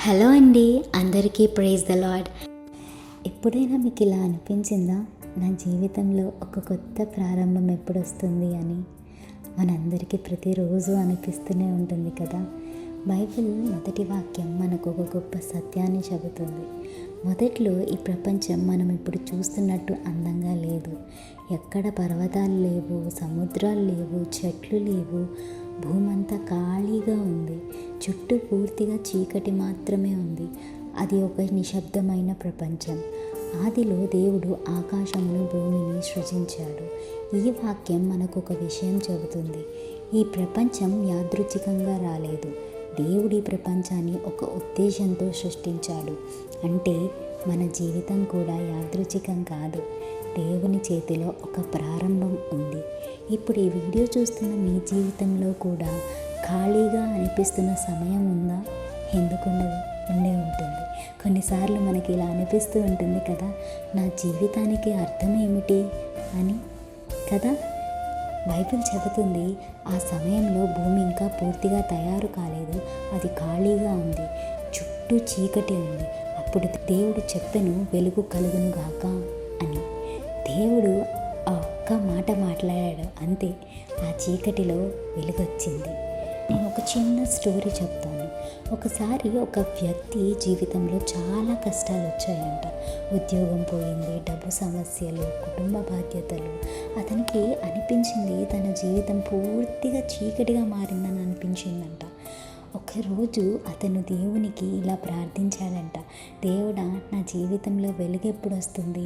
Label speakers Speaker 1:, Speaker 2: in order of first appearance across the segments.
Speaker 1: Hello అండి, అందరికీ praise the lord. ఎప్పుడైనా మీకు ఇలా అనిపించిందా, నా జీవితంలో ఒక కొత్త ప్రారంభం ఎప్పుడు వస్తుంది అని? మనందరికీ ప్రతిరోజు అనిపిస్తూనే ఉంటుంది కదా. బైబిల్ మొదటి వాక్యం మనకు ఒక గొప్ప సత్యాన్ని చెబుతుంది. మొదట్లో ఈ ప్రపంచం మనం ఇప్పుడు చూస్తున్నట్టు అందంగా లేదు. ఎక్కడ పర్వతాలు లేవు, సముద్రాలు లేవు, చెట్లు లేవు, భూమంతా ఖాళీగా ఉంది. చుట్టూ పూర్తిగా చీకటి మాత్రమే ఉంది. అది ఒక నిశ్శబ్దమైన ప్రపంచం. ఆదిలో దేవుడు ఆకాశమును భూమిని సృజించాడు. ఈ వాక్యం మనకు ఒక విషయం చెబుతుంది. ఈ ప్రపంచం యాదృచ్ఛికంగా రాలేదు. దేవుడు ఈ ప్రపంచాన్ని ఒక ఉద్దేశంతో సృష్టించాడు. అంటే మన జీవితం కూడా యాదృచ్ఛికం కాదు. దేవుని చేతిలో ఒక ప్రారంభం ఉంది. ఇప్పుడు ఈ వీడియో చూస్తున్న మీ జీవితంలో కూడా ఖాళీగా అనిపిస్తున్న సమయం ఉందా? ఎందుకుండదు, ఉండే ఉంటుంది. కొన్నిసార్లు మనకి ఇలా అనిపిస్తూ ఉంటుంది కదా, నా జీవితానికి అర్థం ఏమిటి అని కదా. బైబిల్ చెబుతుంది, ఆ సమయంలో భూమి ఇంకా పూర్తిగా తయారు కాలేదు, అది ఖాళీగా ఉంది, చుట్టూ చీకటి ఉంది. అప్పుడు దేవుడు చెప్పెను, వెలుగు కలుగును గాక అని. దేవుడు ఆ ఒక్క మాట మాట్లాడాడు, అంతే. ఆ చీకటిలో వెలుగొచ్చింది. నేను ఒక చిన్న స్టోరీ చెప్తాను. ఒకసారి ఒక వ్యక్తి జీవితంలో చాలా కష్టాలు వచ్చాయంట. ఉద్యోగం పోయింది, డబ్బు సమస్యలు, కుటుంబ బాధ్యతలు. అతనికి అనిపించింది తన జీవితం పూర్తిగా చీకటిగా మారిందని అనిపించిందంట. ఒకరోజు అతను దేవునికి ఇలా ప్రార్థించాడంట, దేవుడా, నా జీవితంలో వెలుగు ఎప్పుడు వస్తుంది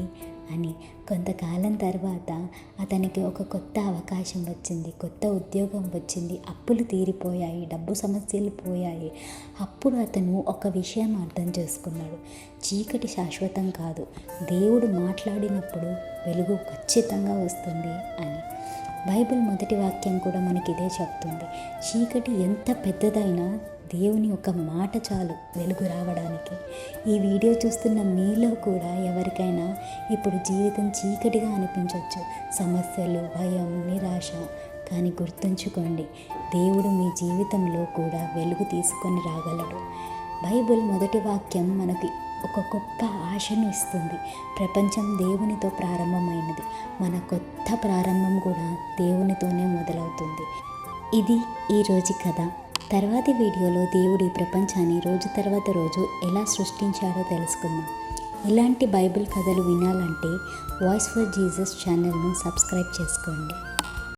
Speaker 1: అని. కొంతకాలం తర్వాత అతనికి ఒక కొత్త అవకాశం వచ్చింది, కొత్త ఉద్యోగం వచ్చింది, అప్పులు తీరిపోయాయి, డబ్బు సమస్యలు పోయాయి. అప్పుడు అతను ఒక విషయం అర్థం చేసుకున్నాడు, చీకటి శాశ్వతం కాదు, దేవుడు మాట్లాడినప్పుడు వెలుగు ఖచ్చితంగా వస్తుంది అని. బైబిల్ మొదటి వాక్యం కూడా మనకి ఇదే చెప్తుంది. చీకటి ఎంత పెద్దదైనా దేవుని ఒక మాట చాలు వెలుగు రావడానికి. ఈ వీడియో చూస్తున్న మీలో కూడా ఎవరికైనా ఇప్పుడు జీవితం చీకటిగా అనిపించవచ్చు, సమస్యలు, భయం, నిరాశ. కానీ గుర్తుంచుకోండి, దేవుడు మీ జీవితంలో కూడా వెలుగు తీసుకొని రాగలడు. బైబిల్ మొదటి వాక్యం మనకి ఒక గొప్ప ఆశను ఇస్తుంది. ప్రపంచం దేవునితో ప్రారంభమైనది. మన కొత్త ప్రారంభం కూడా దేవునితోనే మొదలవుతుంది. ఇది ఈరోజు కథ. తర్వాతి వీడియోలో దేవుడు ఈ ప్రపంచాన్ని రోజు తర్వాత రోజు ఎలా సృష్టించాడో తెలుసుకుందాం. ఇలాంటి బైబిల్ కథలు వినాలంటే వాయిస్ ఫర్ జీసస్ ఛానల్ను సబ్స్క్రైబ్ చేసుకోండి.